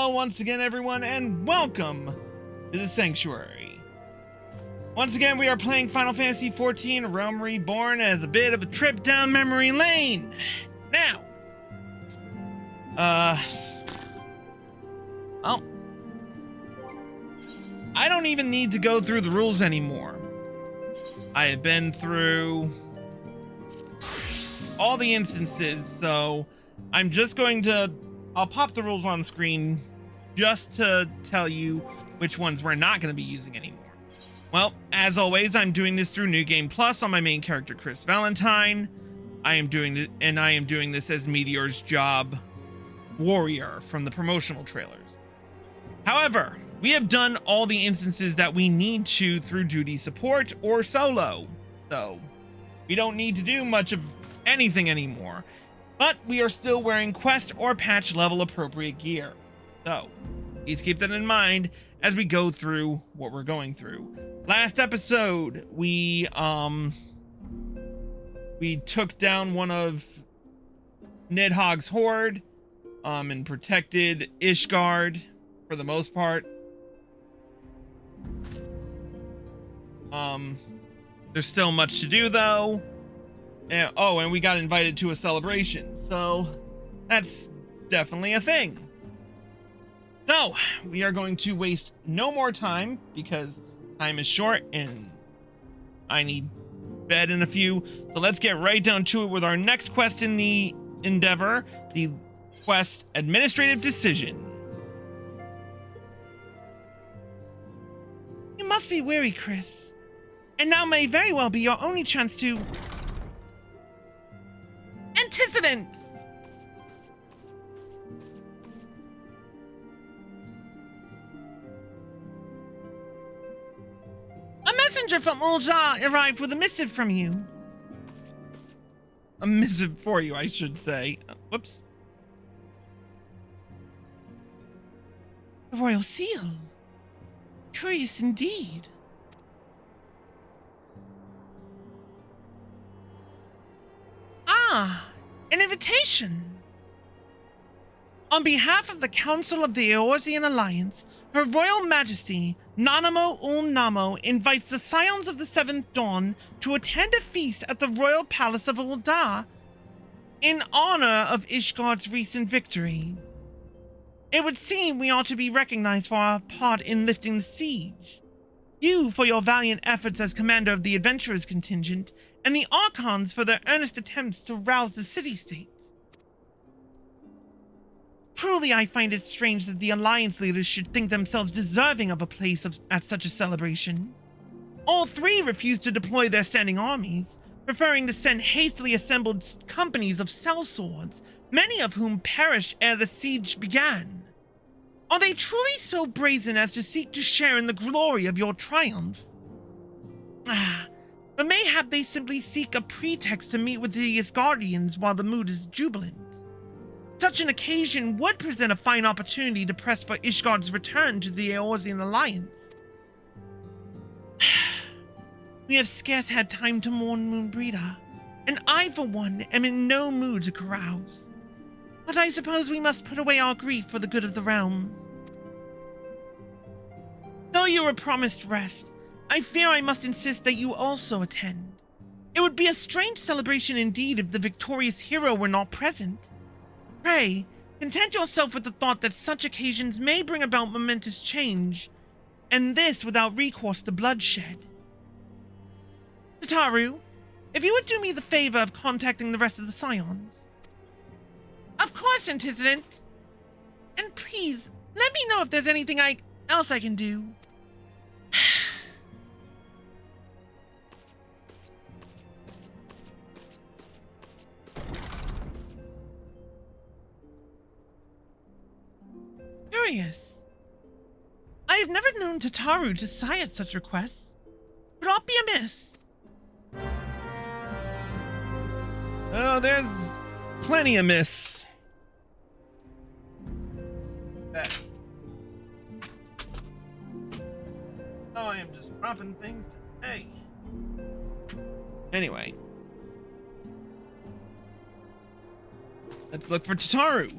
Hello once again, everyone, and welcome to the Sanctuary. Once again, we are playing Final Fantasy XIV Realm Reborn as a bit of a trip down memory lane. Now, well, I don't even need to go through the rules anymore. I have been through all the instances, so I'm just going to I'll pop the rules on screen just to tell you which ones we're not going to be using anymore. Well, as always, I'm doing this through New Game Plus on my main character, Chris Valentine. I am doing this as Meteor's Job Warrior from the promotional trailers. However, we have done all the instances that we need to through duty support or solo, so we don't need to do much of anything anymore. But we are still wearing quest or patch level appropriate gear. So, please keep that in mind as we go through what we're going through. Last episode, we took down one of Nidhogg's horde, and protected Ishgard for the most part. There's still much to do though. And we got invited to a celebration, so that's definitely a thing. So, we are going to waste no more time because time is short and I need bed in a few. So let's get right down to it with our next quest in the endeavor, the quest Administrative Decision. You must be weary, Chris. And now may very well be your only chance to... Antecedent! A messenger from Ul'dah arrived with a missive from you. A missive for you, I should say. Whoops. The royal seal. Curious indeed. Ah, an invitation. On behalf of the Council of the Eorzean Alliance, Her Royal Majesty, Nanamo Namo, invites the Scions of the Seventh Dawn to attend a feast at the Royal Palace of Ul'dah in honor of Ishgard's recent victory. It would seem we ought to be recognized for our part in lifting the siege. You for your valiant efforts as commander of the adventurers contingent, and the Archons for their earnest attempts to rouse the city-states. Truly, I find it strange that the Alliance leaders should think themselves deserving of a place at such a celebration. All three refused to deploy their standing armies, preferring to send hastily assembled companies of sellswords, many of whom perished ere the siege began. Are they truly so brazen as to seek to share in the glory of your triumph? But mayhap they simply seek a pretext to meet with the Asgardians while the mood is jubilant. Such an occasion would present a fine opportunity to press for Ishgard's return to the Eorzean Alliance. We have scarce had time to mourn Moonbreeder, and I, for one, am in no mood to carouse. But I suppose we must put away our grief for the good of the realm. Though you were promised rest, I fear I must insist that you also attend. It would be a strange celebration indeed if the victorious hero were not present. Pray, content yourself with the thought that such occasions may bring about momentous change, and this without recourse to bloodshed. Tataru, if you would do me the favor of contacting the rest of the Scions. Of course, Antecedent. And please, let me know if there's anything else I can do. Curious. I have never known Tataru to sigh at such requests. Would aught be amiss? Oh, there's plenty amiss. Oh, I am just dropping things today. Anyway. Let's look for Tataru.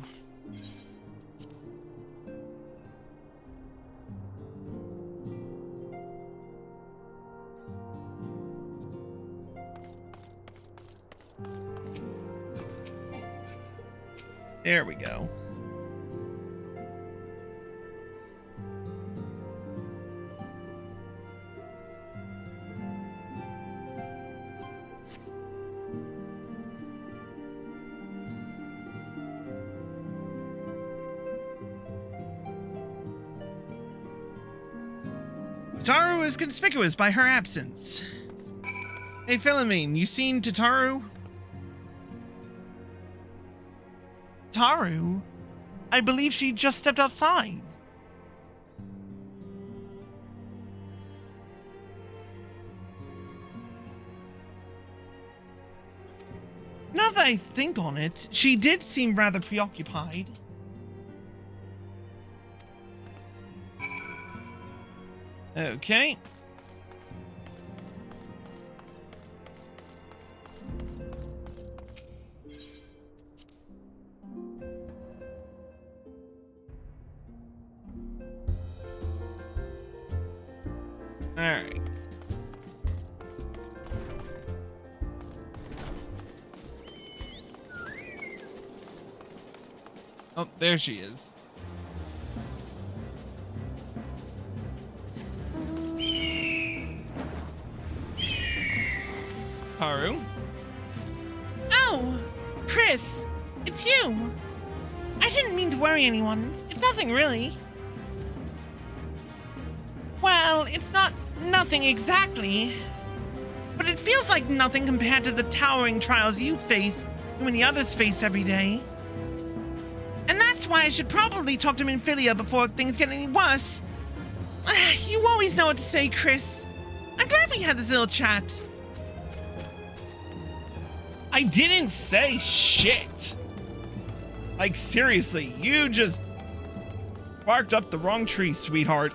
There we go. Tataru is conspicuous by her absence. Hey, Philomene, you seen Tataru? Tataru? I believe she just stepped outside. Now that I think on it, she did seem rather preoccupied. Okay. All right. Oh, there she is. Haru? Oh, Chris, it's you. I didn't mean to worry anyone. It's nothing really. Well, it's not nothing exactly. But it feels like nothing compared to the towering trials you face and many others face every day. And that's why I should probably talk to Minfilia before things get any worse. You always know what to say, Chris. I'm glad we had this little chat. I didn't say shit. Like, seriously, you just barked up the wrong tree, sweetheart.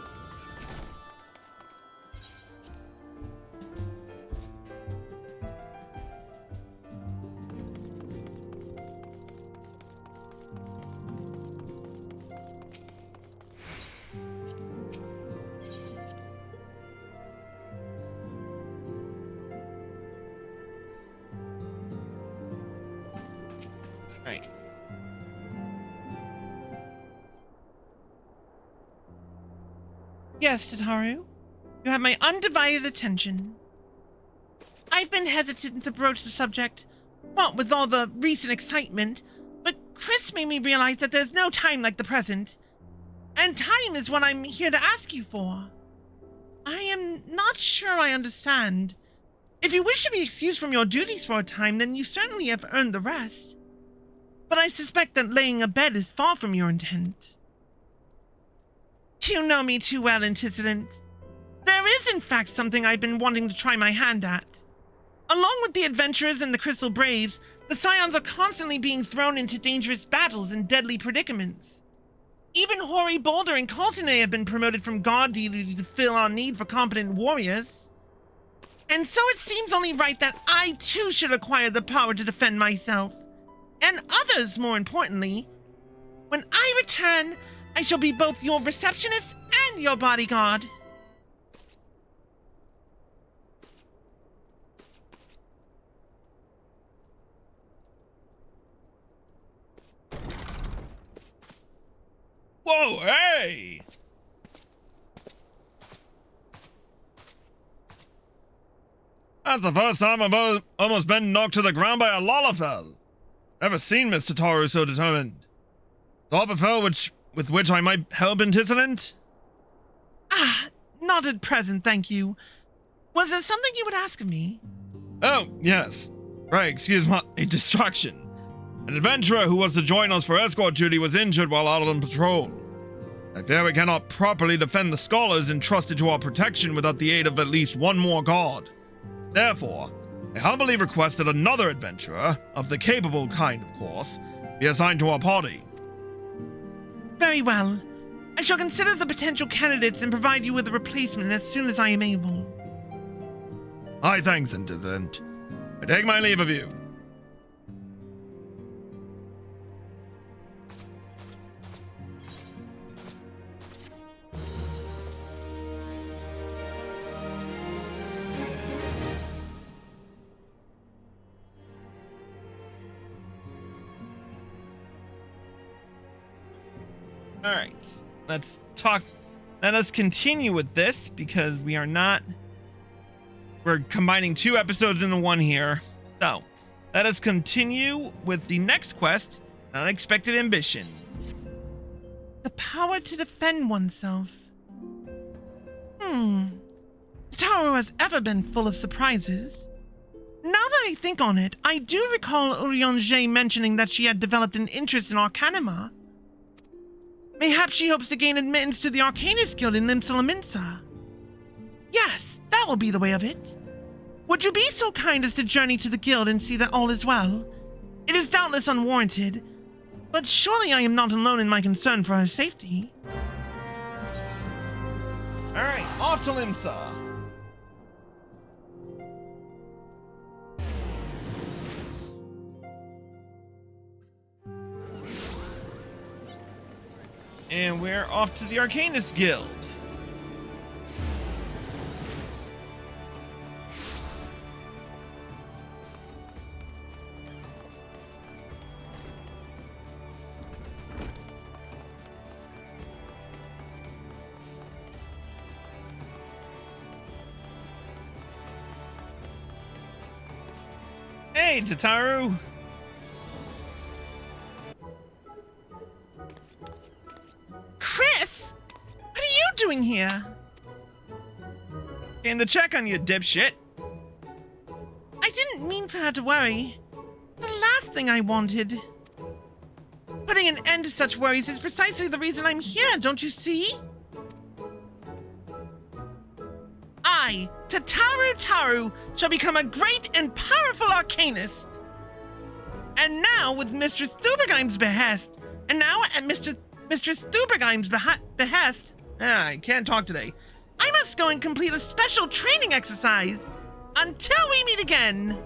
Right. Yes, Tataru. You have my undivided attention. I've been hesitant to broach the subject, what with all the recent excitement, but Chris made me realize that there's no time like the present. And time is what I'm here to ask you for. I am not sure I understand. If you wish to be excused from your duties for a time, then you certainly have earned the rest. But I suspect that laying abed is far from your intent. You know me too well, Antecedent. There is, in fact, something I've been wanting to try my hand at. Along with the adventurers and the Crystal Braves, the Scions are constantly being thrown into dangerous battles and deadly predicaments. Even Hori Boulder and Coltonay have been promoted from guard duty to fill our need for competent warriors. And so it seems only right that I too should acquire the power to defend myself. And others, more importantly. When I return, I shall be both your receptionist and your bodyguard. Whoa, hey! That's the first time I've almost been knocked to the ground by a Lalafell. Never seen Mr. Taru so determined. Thought of her with which I might help Antecedent? Not at present, thank you. Was there something you would ask of me? Oh, yes. Right, excuse my distraction. An adventurer who was to join us for escort duty was injured while out on patrol. I fear we cannot properly defend the scholars entrusted to our protection without the aid of at least one more guard. Therefore, I humbly request that another adventurer, of the capable kind of course, be assigned to our party. Very well. I shall consider the potential candidates and provide you with a replacement as soon as I am able. Hi, thanks, Antecedent. I take my leave of you. All right, let's talk. Let us continue with this because we're combining 2 episodes into one here. So let us continue with the next quest, Unexpected Ambition. The power to defend oneself. Taro has ever been full of surprises. Now that I think on it, I do recall Urianger mentioning that she had developed an interest in Arcanima. Mayhaps she hopes to gain admittance to the Arcanist Guild in Limsa. Yes, that will be the way of it. Would you be so kind as to journey to the guild and see that all is well? It is doubtless unwarranted, but surely I am not alone in my concern for her safety. Alright, off to Limsa. And we're off to the Arcanist Guild. Hey, Tataru! Chris! What are you doing here? Came to check on you, dipshit. I didn't mean for her to worry. The last thing I wanted. Putting an end to such worries is precisely the reason I'm here, don't you see? I, Tataru, shall become a great and powerful arcanist. And now, with Mistress Stubergeim's behest, behest, I can't talk today. I must go and complete a special training exercise. Until we meet again.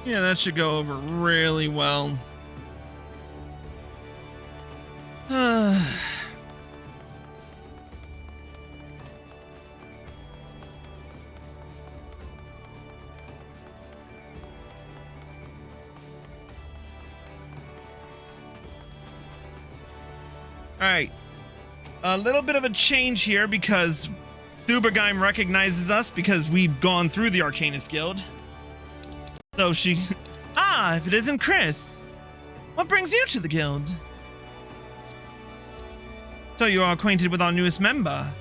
Yeah, that should go over really well. Alright, a little bit of a change here because Thubergeim recognizes us because we've gone through the Arcanist Guild. So she... Ah, if it isn't Chris. What brings you to the guild? So you are acquainted with our newest member.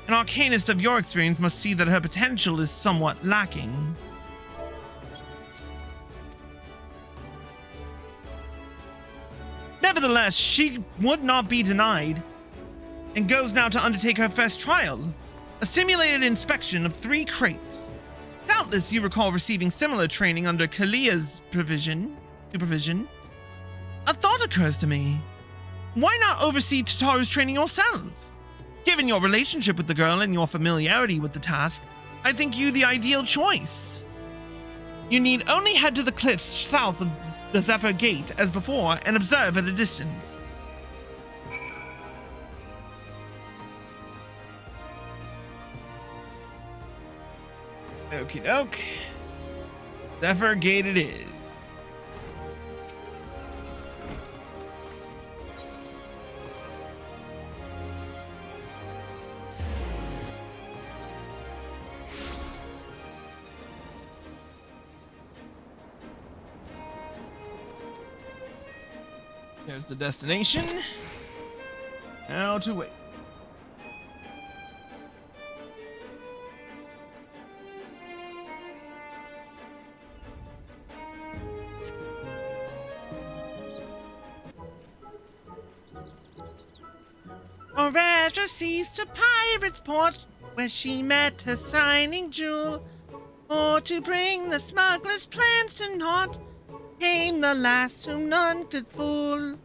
An arcanist of your experience must see that her potential is somewhat lacking. Nevertheless, she would not be denied, and goes now to undertake her first trial, a simulated inspection of 3 crates. Doubtless you recall receiving similar training under Kalia's supervision. A thought occurs to me. Why not oversee Tataru's training yourself? Given your relationship with the girl and your familiarity with the task, I think you the ideal choice. You need only head to the cliffs south of the Zephyr Gate as before and observe at a distance. Okie doke. Zephyr Gate it is. There's the destination. Now to wait. Oresha sees to Pirate's Port, where she met her shining jewel. For to bring the smuggler's plans to naught, came the lass whom none could fool.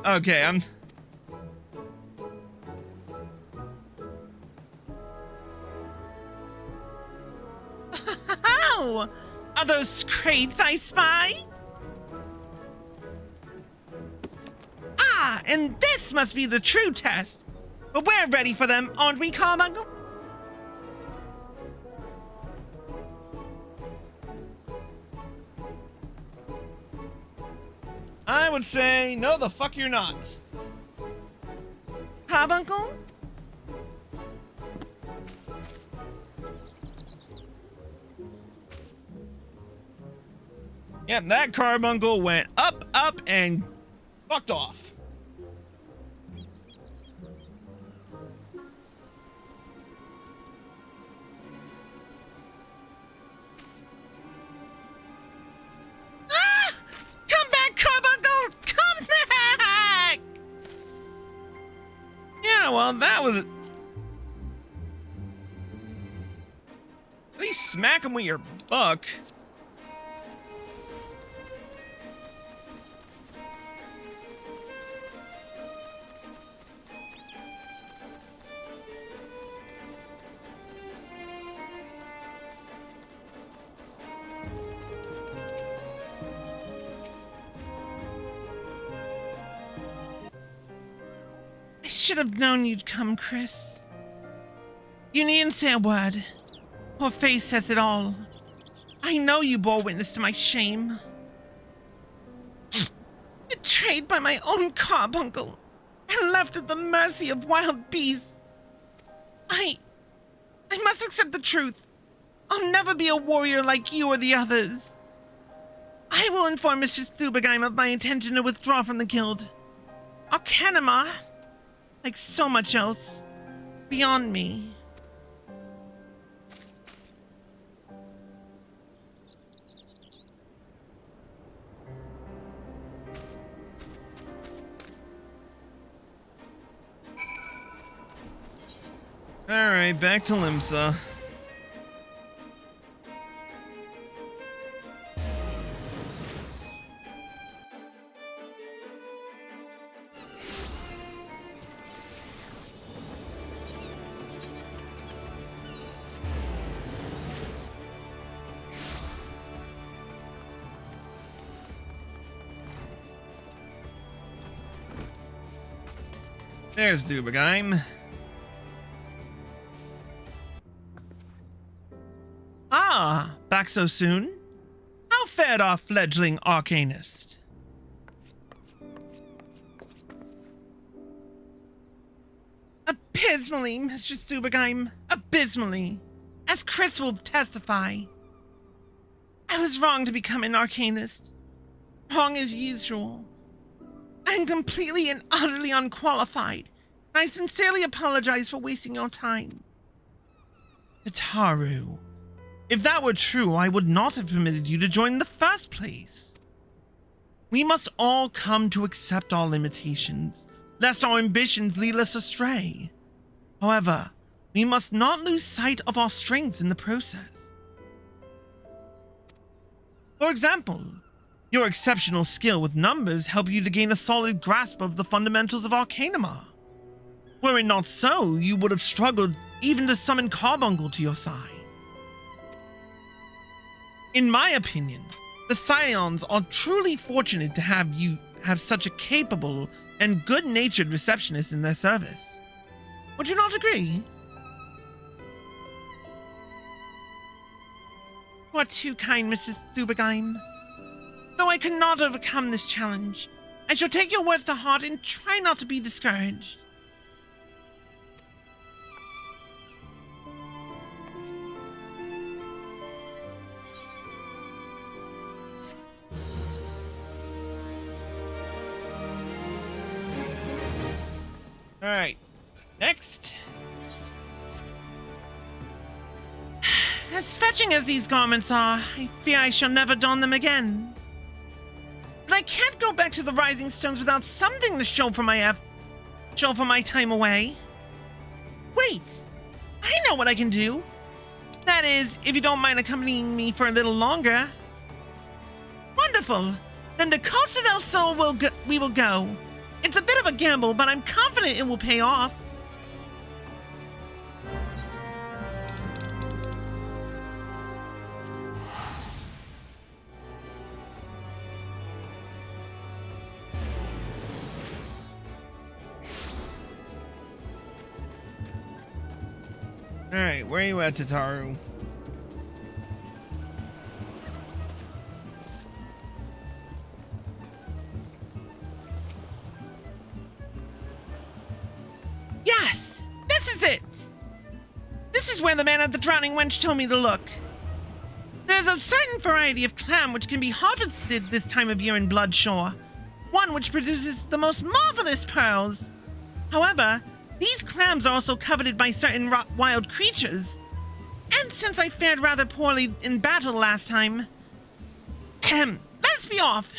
Okay, How? Are those crates I spy? Ah, and this must be the true test. But we're ready for them, aren't we, Carmuncle? I would say, no, the fuck you're not. Carbuncle? Yep, that carbuncle went up, up, and fucked off. Ah! Come back, Carbuncle! Come back! Yeah, well, that was it. At least smack him with your buck. I should have known you'd come, Chris. You needn't say a word. Her face says it all. I know you bore witness to my shame. Betrayed by my own carbuncle and left at the mercy of wild beasts. I must accept the truth. I'll never be a warrior like you or the others. I will inform Mr. Stubergeim of my intention to withdraw from the guild. Arcanima, like so much else, beyond me. Alright, back to Limsa. There's Stubergeim. Ah, back so soon? How fared our fledgling arcanist? Abysmally, Mr. Stubergeim. Abysmally. As Chris will testify. I was wrong to become an arcanist. Wrong as usual. I am completely and utterly unqualified. And I sincerely apologize for wasting your time. Hitaru. If that were true, I would not have permitted you to join in the first place. We must all come to accept our limitations, lest our ambitions lead us astray. However, we must not lose sight of our strengths in the process. For example, your exceptional skill with numbers help you to gain a solid grasp of the fundamentals of Arcanima. Were it not so, you would have struggled even to summon Carbuncle to your side. In my opinion, the Scions are truly fortunate to have such a capable and good-natured receptionist in their service. Would you not agree? You are too kind, Mrs. Stubergeim. Though I could not overcome this challenge, I shall take your words to heart and try not to be discouraged. Alright, next. As fetching as these garments are, I fear I shall never don them again. But I can't go back to the Rising Stones without something to show for my time away. Wait, I know what I can do. That is, if you don't mind accompanying me for a little longer. Wonderful. Then to Costa del Sol we will go. It's a bit of a gamble, but I'm confident it will pay off. Alright, where are you at, Tataru? This is where the man at the Drowning Wench told me to look. There's a certain variety of clam which can be harvested this time of year in Bloodshore. One which produces the most marvelous pearls. However, these clams are also coveted by certain wild creatures. And since I fared rather poorly in battle last time, let's be off.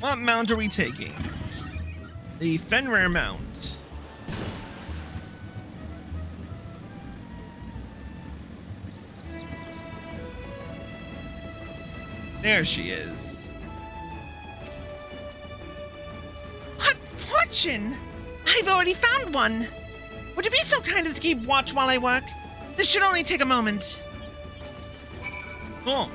What mount are we taking? The Fenrir mount. There she is. What fortune! I've already found one. Would you be so kind as to keep watch while I work? This should only take a moment. Cool.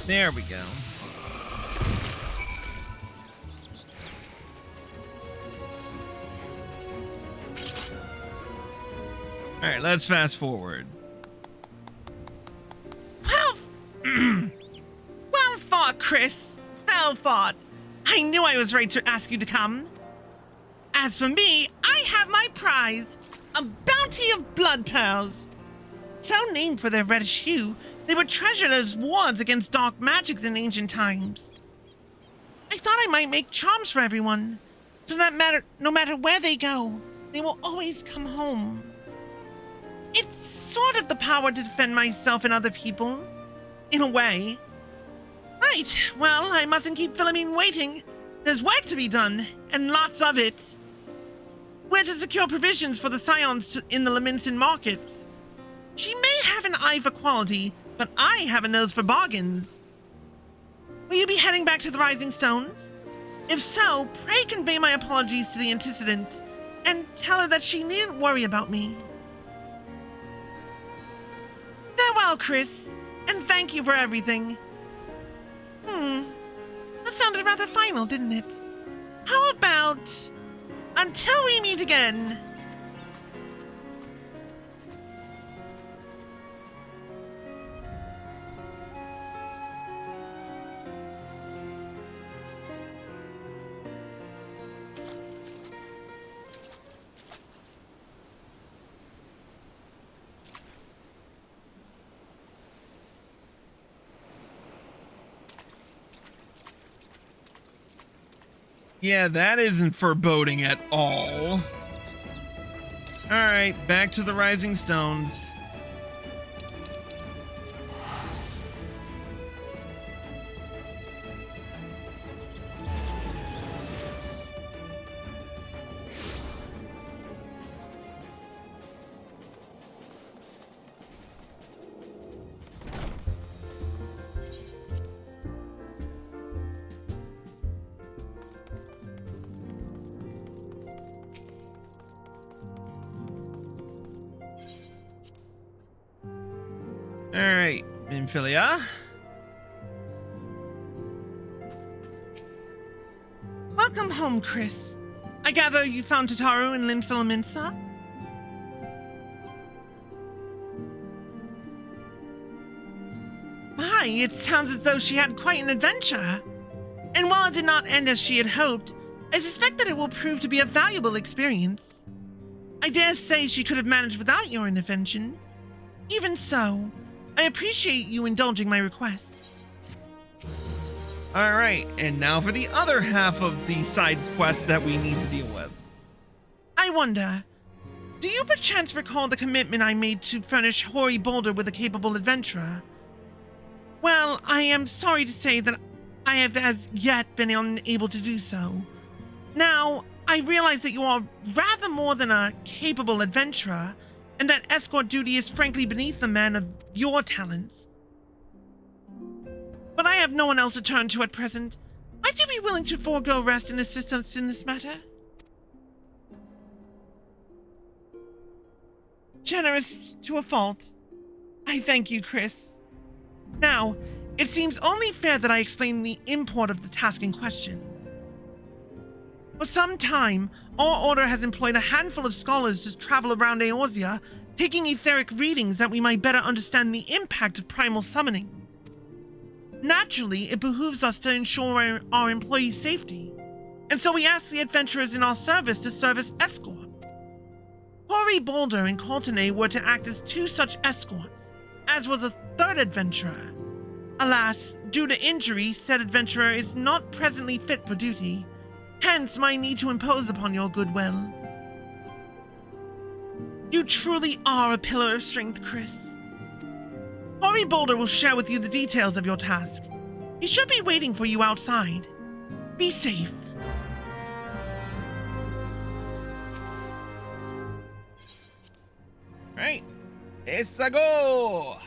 There we go. All right, let's fast forward. Well, well fought, Chris. Well fought. I knew I was right to ask you to come. As for me, I have my prize, a bounty of blood pearls. So named for their reddish hue, they were treasured as wards against dark magics in ancient times. I thought I might make charms for everyone, so that no matter where they go, they will always come home. It's sort of the power to defend myself and other people, in a way. Right, well, I mustn't keep Philomene waiting. There's work to be done, and lots of it. We're to secure provisions for the scions in the Leminson markets. She may have an eye for quality, but I have a nose for bargains. Will you be heading back to the Rising Stones? If so, pray convey my apologies to the antecedent, and tell her that she needn't worry about me. Farewell, Chris, and thank you for everything. That sounded rather final, didn't it? How about, until we meet again? Yeah, that isn't foreboding at all. Alright, back to the Rising Stones. Alright, Minfilia. Welcome home, Chris. I gather you found Tataru in Limsa. My, it sounds as though she had quite an adventure. And while it did not end as she had hoped, I suspect that it will prove to be a valuable experience. I dare say she could have managed without your intervention. Even so, I appreciate you indulging my request. Alright, and now for the other half of the side quest that we need to deal with. I wonder, do you perchance recall the commitment I made to furnish Hoary Boulder with a capable adventurer? Well, I am sorry to say that I have as yet been unable to do so. Now, I realize that you are rather more than a capable adventurer, and that escort duty is frankly beneath a man of your talents. But I have no one else to turn to at present. Might you be willing to forego rest and assist us in this matter? Generous to a fault. I thank you, Chris. Now, it seems only fair that I explain the import of the task in question. For some time, our order has employed a handful of scholars to travel around Eorzea, taking etheric readings that we might better understand the impact of primal summoning. Naturally, it behooves us to ensure our employees' safety, and so we ask the adventurers in our service to serve as escort. Hori Boulder and Courtenay were to act as two such escorts, as was a third adventurer. Alas, due to injury, said adventurer is not presently fit for duty, hence my need to impose upon your goodwill. You truly are a pillar of strength, Chris. Hori Boulder will share with you the details of your task. He should be waiting for you outside. Be safe. Right. It's a go!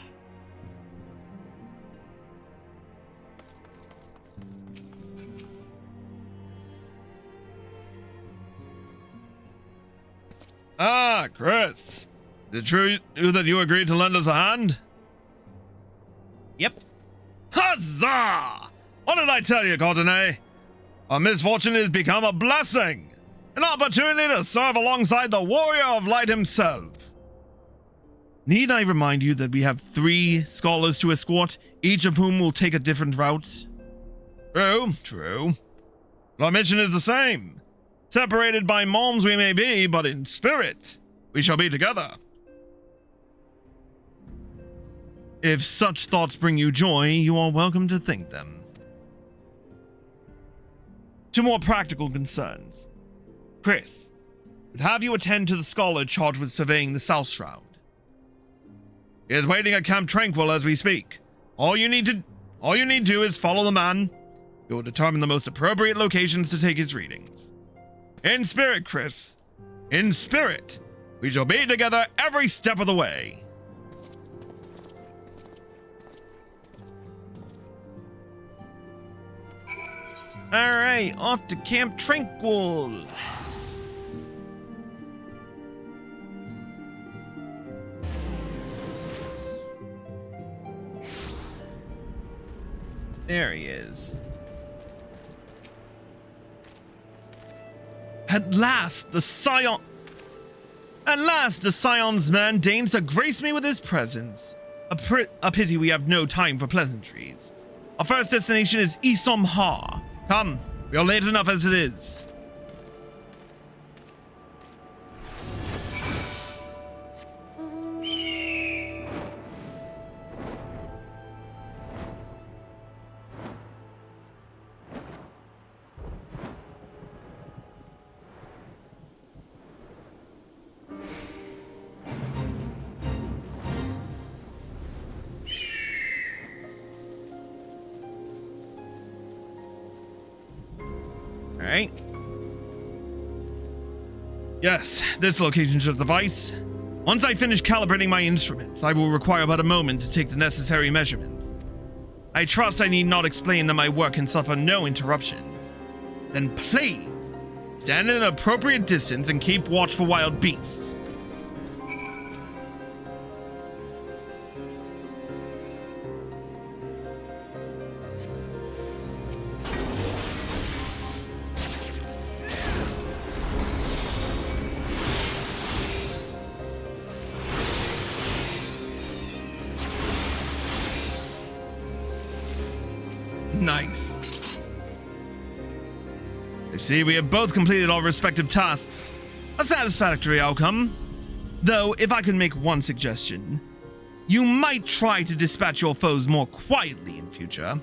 Ah, Chris. Is it true that you agreed to lend us a hand? Yep. Huzzah! What did I tell you, Courtenay? Our misfortune has become a blessing. An opportunity to serve alongside the warrior of light himself. Need I remind you that we have 3 scholars to escort, each of whom will take a different route? True. But our mission is the same. Separated by moms we may be, but in spirit, we shall be together. If such thoughts bring you joy, you are welcome to think them. To more practical concerns. Chris, would have you attend to the scholar charged with surveying the South Shroud. He is waiting at Camp Tranquil as we speak. All you need to do is follow the man. He will determine the most appropriate locations to take his readings. In spirit, Chris. In spirit. We shall be together every step of the way. Alright, off to Camp Tranquil. There he is. At last, the Scion's man deigns to grace me with his presence. A pity we have no time for pleasantries. Our first destination is Isom Ha. Come, we are late enough as it is. Alright. Yes, this location should suffice. Once I finish calibrating my instruments, I will require but a moment to take the necessary measurements. I trust I need not explain that my work can suffer no interruptions. Then please, stand at an appropriate distance and keep watch for wild beasts. Nice. I see we have both completed our respective tasks. A satisfactory outcome. Though, if I could make one suggestion, you might try to dispatch your foes more quietly in future.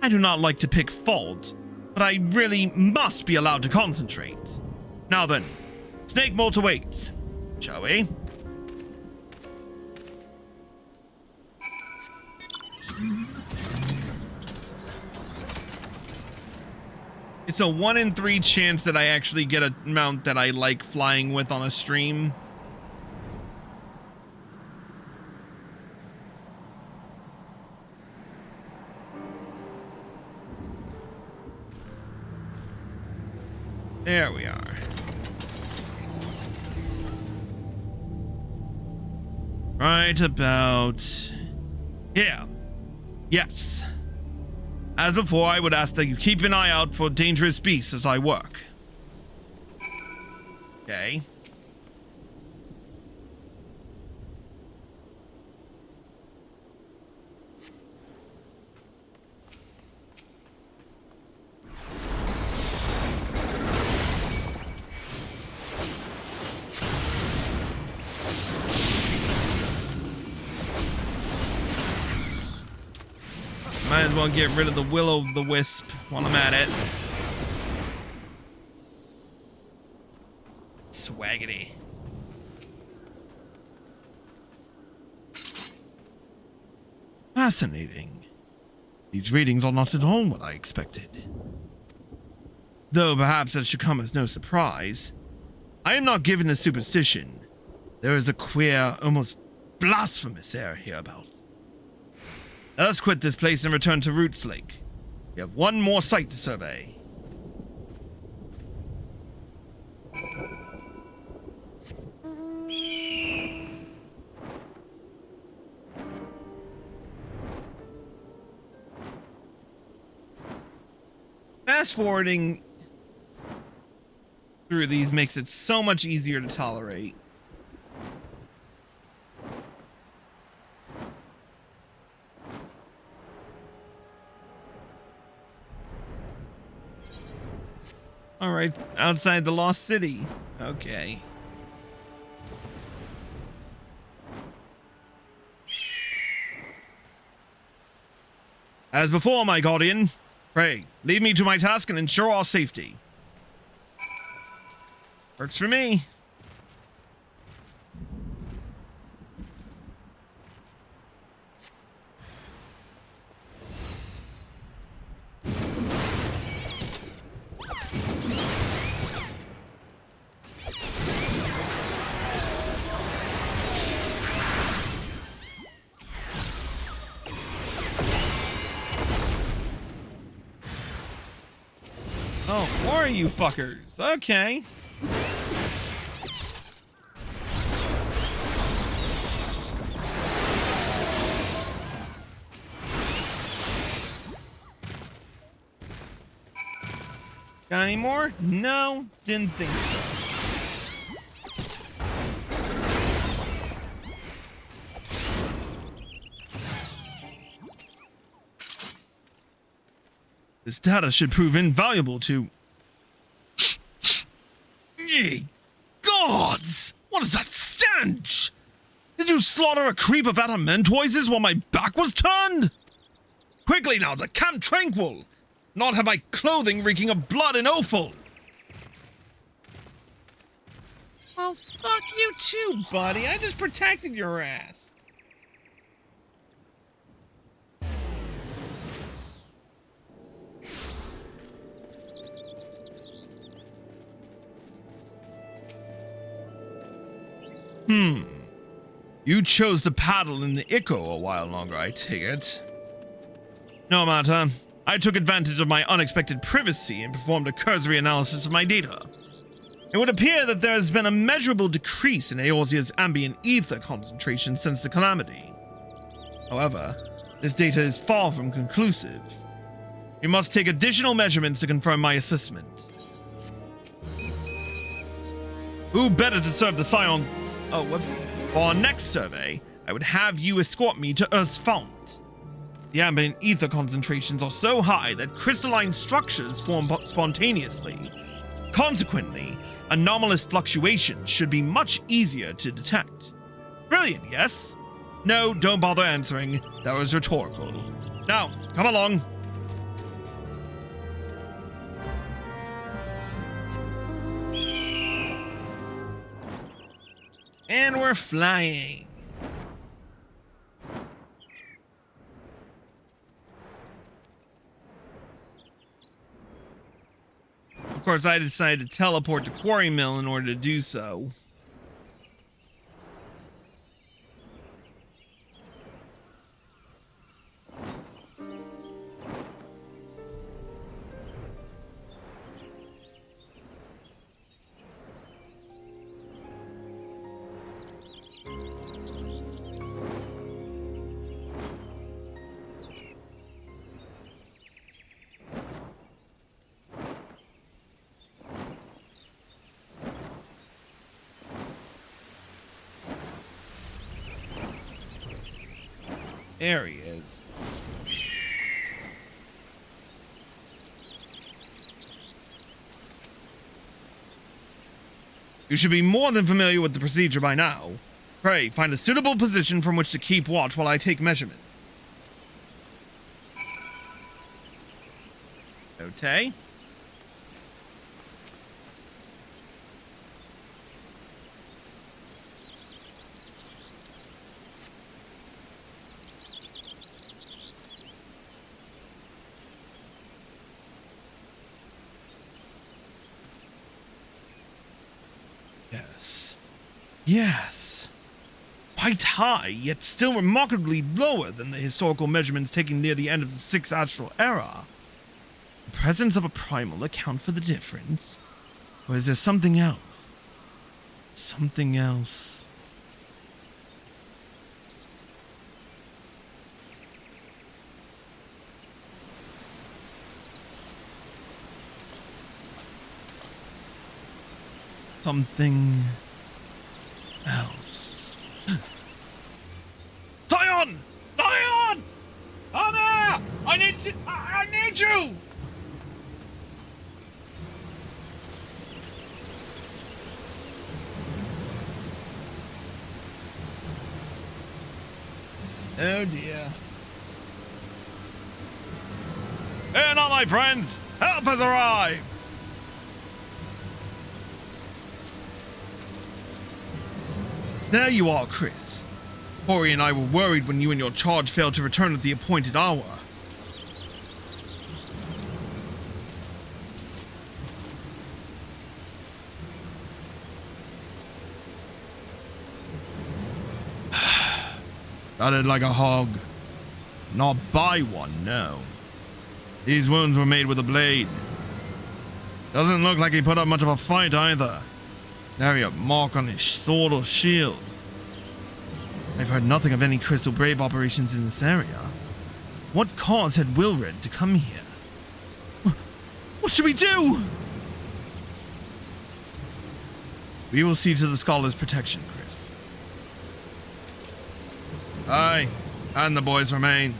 I do not like to pick fault, but I really must be allowed to concentrate. Now then, Snake Molt awaits, shall we? It's a 1 in 3 chance that I actually get a mount that I like flying with on a stream. There we are. Right about here. Yes. As before, I would ask that you keep an eye out for dangerous beasts as I work. Okay. Might as well get rid of the will-o'-the-wisp while I'm at it. Swaggity. Fascinating. These readings are not at all what I expected. Though perhaps that should come as no surprise. I am not given to superstition. There is a queer, almost blasphemous air hereabouts. Let us quit this place and return to Roots Lake. We have one more site to survey. Fast forwarding through these makes it so much easier to tolerate. All right, outside the Lost City. Okay. As before, my guardian, pray, leave me to my task and ensure our safety. Works for me. Oh, more of you fuckers. Okay. Got any more? No, didn't think so. This data should prove invaluable to... Ye gods! What is that stench? Did you slaughter a creep of adamentoises while my back was turned? Quickly now to Camp Tranquil! Not have my clothing reeking of blood and offal! Well, fuck you too, buddy. I just protected your ass. You chose to paddle in the Echo a while longer, I take it. No matter. I took advantage of my unexpected privacy and performed a cursory analysis of my data. It would appear that there has been a measurable decrease in Eorzea's ambient ether concentration since the calamity. However, this data is far from conclusive. We must take additional measurements to confirm my assessment. Who better to serve the Scion... Oh, whoops. For our next survey, I would have you escort me to Earth's fount. The ambient ether concentrations are so high that crystalline structures form spontaneously. Consequently, anomalous fluctuations should be much easier to detect. Brilliant, yes? No, don't bother answering. That was rhetorical. Now, come along. And we're flying. course, I decided to teleport to Quarry Mill in order to do so. There he is. You should be more than familiar with the procedure by now. Pray, find a suitable position from which to keep watch while I take measurement. Okay. Yes. Yes. Quite high, yet still remarkably lower than the historical measurements taken near the end of the Sixth Astral Era. The presence of a primal account for the difference? Or is there something else? Something else? Something else. Zion! Zion! Come here! I need you! Oh dear. Here now, my friends! Help has arrived! There you are, Chris. Corey and I were worried when you and your charge failed to return at the appointed hour. Gutted like a hog. Not by one, no. These wounds were made with a blade. Doesn't look like he put up much of a fight either. Nary a mark on his sword or shield. I've heard nothing of any Crystal Brave operations in this area. What cause had Wilred to come here? What should we do? We will see to the Scholar's protection, Chris. Aye, and the boy's remains.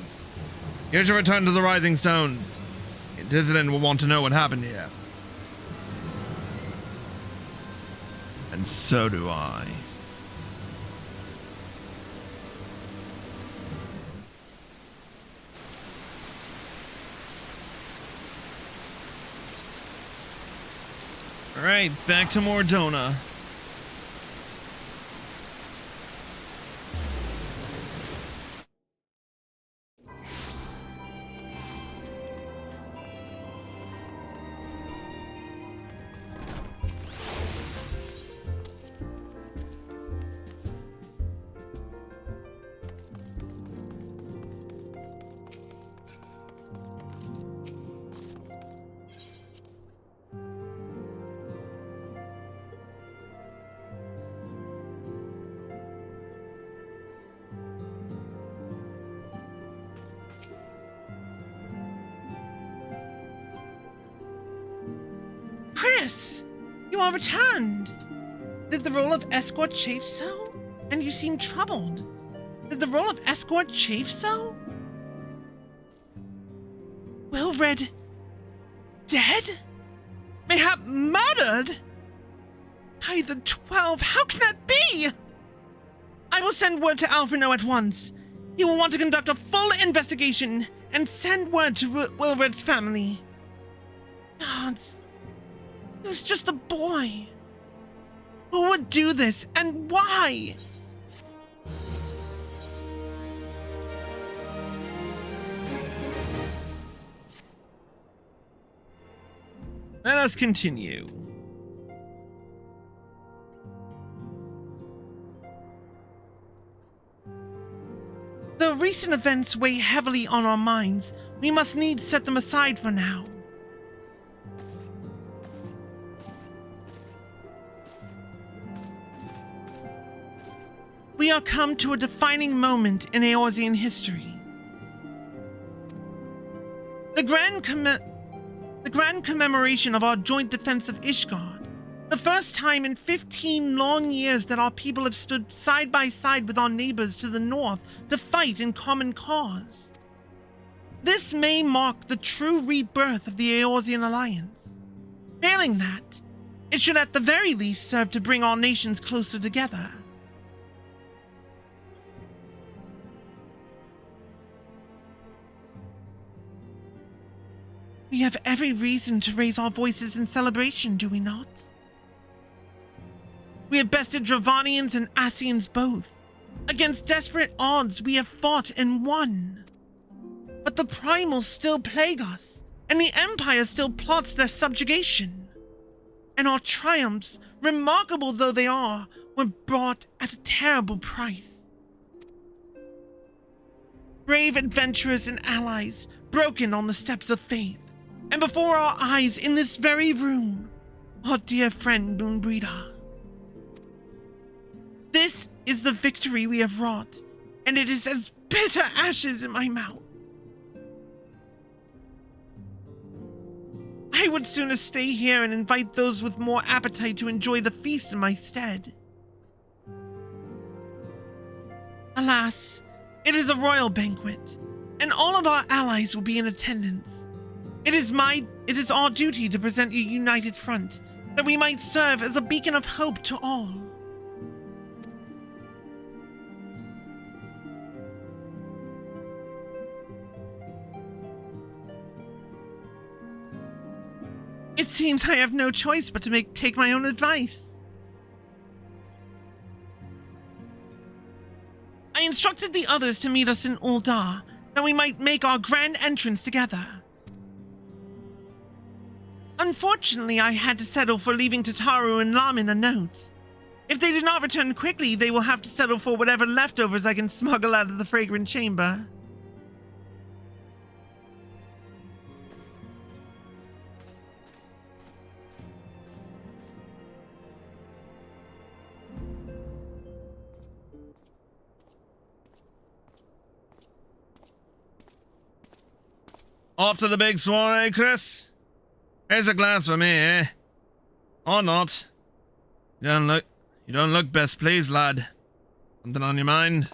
You should return to the Rising Stones. The dissident will want to know what happened here. And so do I. Alright, back to Mordona. Chris, you are returned. Did the role of escort chafe so? And you seem troubled. Did the role of escort chafe so? Wilred dead? Mayhap murdered? By the 12, how can that be? I will send word to Alphino at once. He will want to conduct a full investigation and send word to Wilred's family. Gods, he was just a boy. Who would do this and why? let us continue. Though recent events weigh heavily on our minds, we must needs set them aside for now. We are come to a defining moment in Eorzean history. The grand commemoration of our joint defense of Ishgard. The first time in 15 long years that our people have stood side by side with our neighbors to the north to fight in common cause. This may mark the true rebirth of the Eorzean Alliance. Failing that, it should at the very least serve to bring our nations closer together. We have every reason to raise our voices in celebration, do we not? We have bested Dravanians and Asians both. Against desperate odds, we have fought and won. But the primals still plague us, and the Empire still plots their subjugation. And our triumphs, remarkable though they are, were bought at a terrible price. Brave adventurers and allies, broken on the steps of faith. And before our eyes, in this very room, our dear friend Moonbreeder. This is the victory we have wrought, and it is as bitter ashes in my mouth. I would sooner stay here and invite those with more appetite to enjoy the feast in my stead. Alas, it is a royal banquet, and all of our allies will be in attendance. It is our duty to present a united front, that we might serve as a beacon of hope to all. It seems I have no choice but to take my own advice. I instructed the others to meet us in Uldar, that we might make our grand entrance together. Unfortunately, I had to settle for leaving Tataru and Lamin a note. If they do not return quickly, they will have to settle for whatever leftovers I can smuggle out of the fragrant chamber. Off to the big soiree, Chris? Here's a glass for me, eh? Or not. You don't look best pleased, lad. Something on your mind?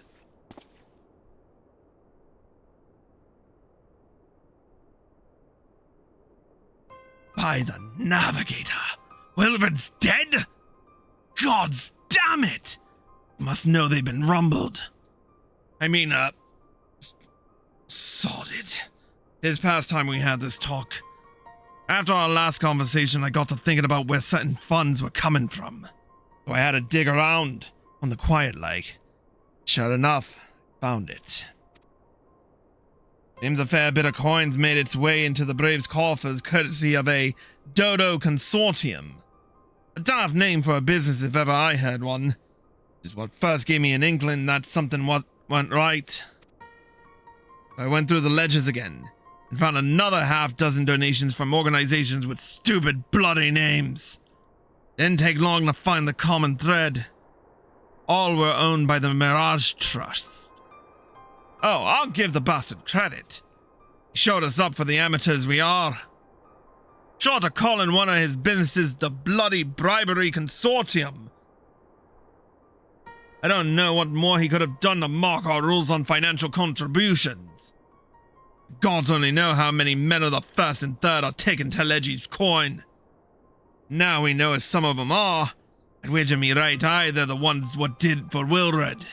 By the Navigator! Wilfred's dead? Gods damn it! Must know they've been rumbled. I mean, sod it. It's past time we had this talk. After our last conversation, I got to thinking about where certain funds were coming from. So I had to dig around, on the quiet like. Sure enough, found it. Seems a fair bit of coins made its way into the Braves' coffers courtesy of a Dodo Consortium. A daft name for a business if ever I heard one. Which is what first gave me an inkling that something went right. I went through the ledgers again and found another half-dozen donations from organizations with stupid bloody names. Didn't take long to find the common thread. All were owned by the Mirage Trust. Oh, I'll give the bastard credit. He showed us up for the amateurs we are. Short of calling one of his businesses the Bloody Bribery Consortium. I don't know what more he could have done to mark our rules on financial contributions. Gods only know how many men of the first and third are taking Telegi's coin. Now we know as some of them are, I'd wager me right eye they're the ones what did for Wilred.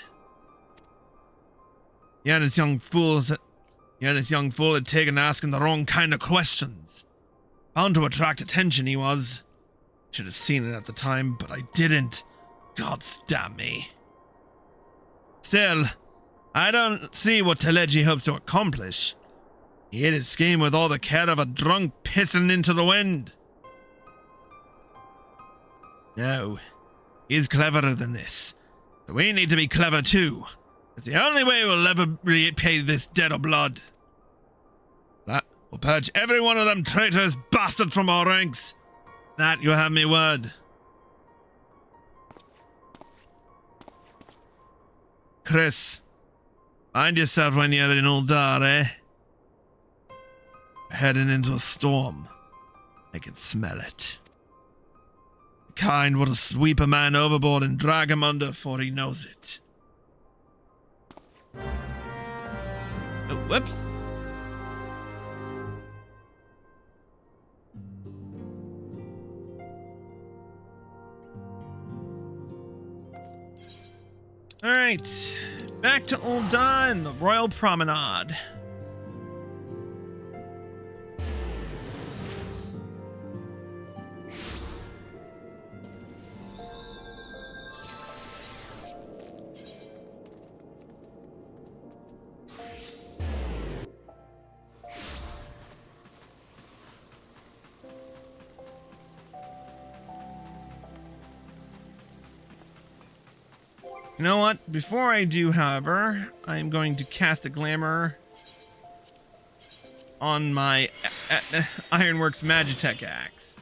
Yeah, this young fool had taken asking the wrong kind of questions. Bound to attract attention he was. Should have seen it at the time, but I didn't. Gods damn me. Still, I don't see what Telegi hopes to accomplish. He hit his scheme with all the care of a drunk pissing into the wind. No, he's cleverer than this. So we need to be clever too. It's the only way we'll ever repay this debt of blood. That will purge every one of them traitorous bastards from our ranks. That you have me word. Chris, find yourself when you're in Uldar, eh? Heading into a storm. I can smell it. The kind will sweep a man overboard and drag him under before he knows it. Oh, whoops. Alright, back to Uldar and the Royal Promenade. You know what? Before I do, however, I'm going to cast a glamour on my Ironworks Magitech axe.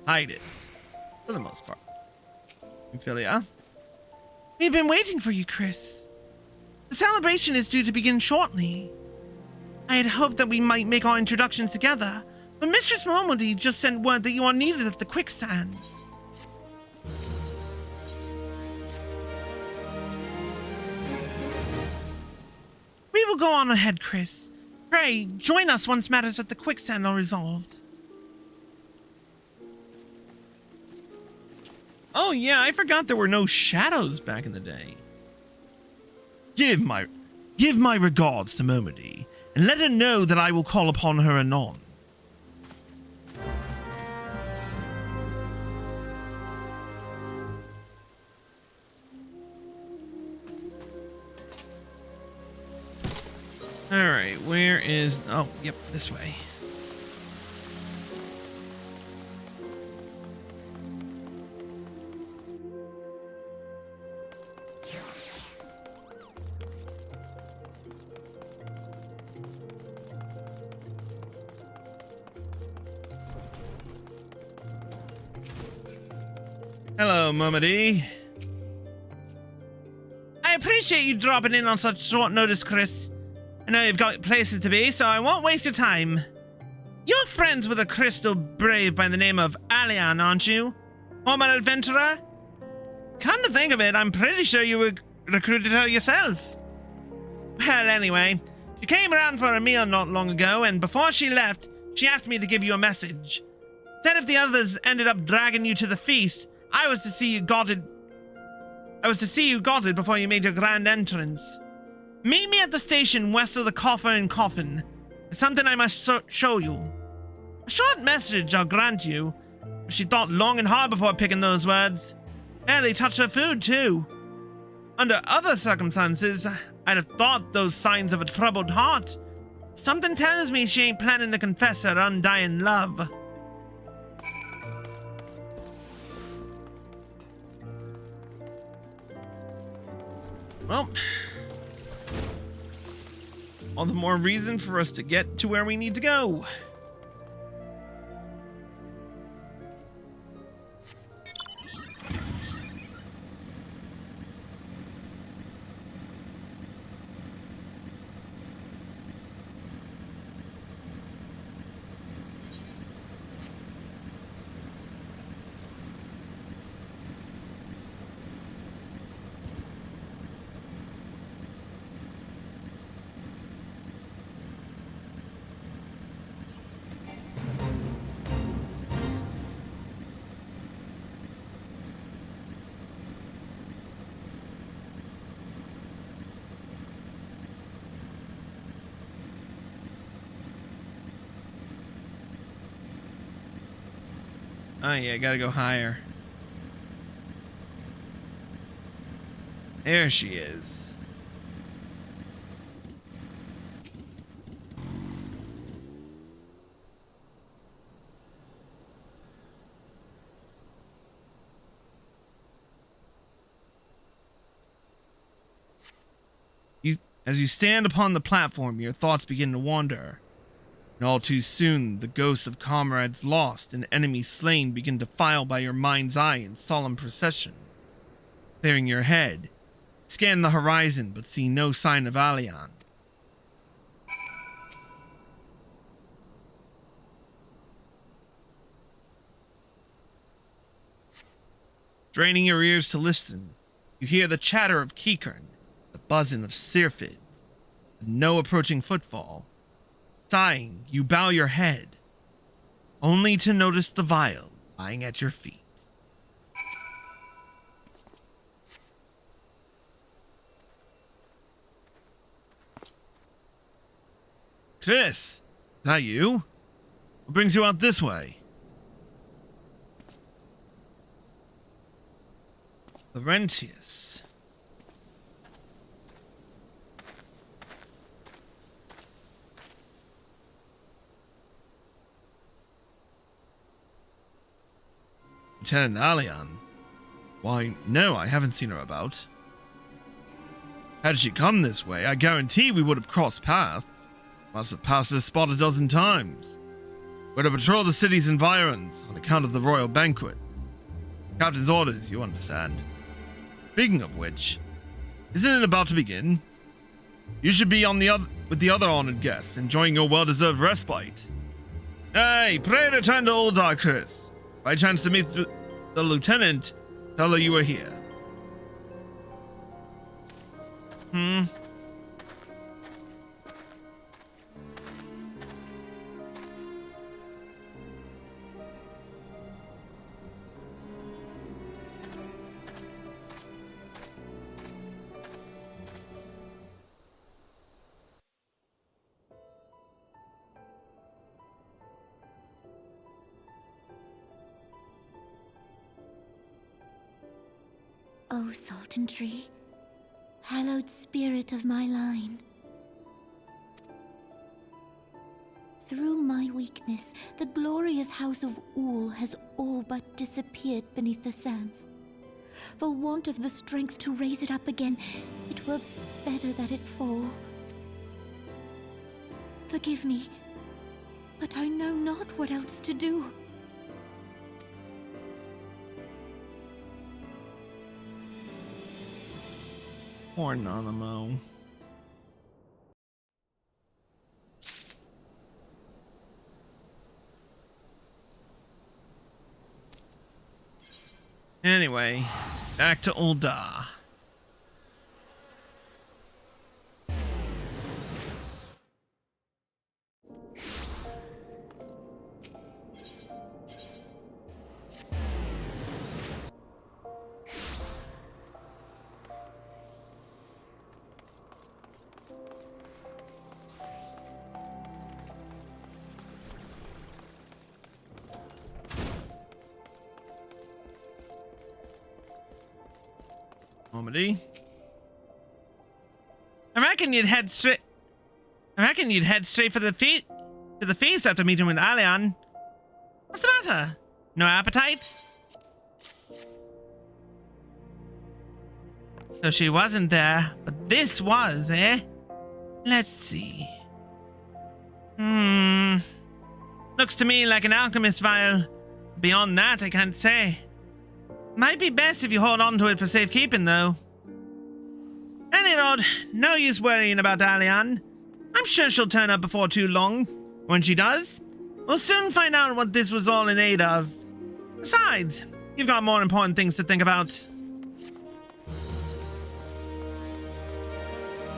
Hide it. For the most part. Ophelia? We've been waiting for you, Chris. The celebration is due to begin shortly. I had hoped that we might make our introduction together, but Mistress Momody just sent word that you are needed at the quicksand. We will go on ahead, Chris. Pray, join us once matters at the quicksand are resolved. Oh yeah, I forgot there were no shadows back in the day. Give my regards to Momody, and let her know that I will call upon her anon. Alright, where is... Oh, yep, this way. Hello, Momody. I appreciate you dropping in on such short notice, Chris. I know you've got places to be, so I won't waste your time. You're friends with a crystal brave by the name of Alian, aren't you? Former adventurer? Come to think of it, I'm pretty sure you recruited her yourself. Well, anyway, she came around for a meal not long ago, and before she left, she asked me to give you a message. Said if the others ended up dragging you to the feast, I was to see you guarded before you made your grand entrance. Meet me at the station west of the Coffer and Coffin. It's something I must show you. A short message, I'll grant you. She thought long and hard before picking those words. Barely touched her food, too. Under other circumstances, I'd have thought those signs of a troubled heart. Something tells me she ain't planning to confess her undying love. Well, all the more reason for us to get to where we need to go. Oh yeah, gotta go higher. There she is. As you stand upon the platform, your thoughts begin to wander. And all too soon, the ghosts of comrades lost and enemies slain begin to file by your mind's eye in solemn procession. Clearing your head, scan the horizon but see no sign of Alian. Straining your ears to listen, you hear the chatter of Kikern, the buzzing of Syrphids, and no approaching footfall. Sighing, you bow your head, only to notice the vial lying at your feet. Chris, is that you? What brings you out this way? Laurentius. Lieutenant Alian? Why, no, I haven't seen her about. Had she come this way, I guarantee we would have crossed paths. Must have passed this spot a dozen times. We're to patrol the city's environs on account of the royal banquet. Captain's orders, you understand. Speaking of which, isn't it about to begin? You should be on with the other honored guests, enjoying your well-deserved respite. Hey, pray return to Old Dark, Chris. By chance to meet the lieutenant, tell her you were here. O Sultan Tree, hallowed spirit of my line. Through my weakness, the glorious house of Ul has all but disappeared beneath the sands. For want of the strength to raise it up again, it were better that it fall. Forgive me, but I know not what else to do. Poor Nanamo. Anyway, back to Ul'dah. Comedy. I reckon you'd head straight for the feast after meeting with Alian. What's the matter? No appetite? So she wasn't there, but this was, eh? Let's see. Looks to me like an alchemist vial. Beyond that, I can't say. Might be best if you hold on to it for safekeeping, though. Any road, no use worrying about Alian. I'm sure she'll turn up before too long. When she does, we'll soon find out what this was all in aid of. Besides, you've got more important things to think about.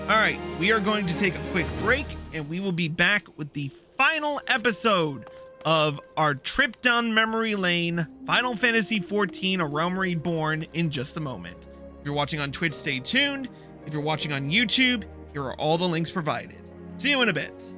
Alright, we are going to take a quick break, and we will be back with the final episode of our trip down memory lane, Final Fantasy XIV: A Realm Reborn, in just a moment. If you're watching on Twitch, stay tuned. If you're watching on YouTube, here are all the links provided. See you in a bit.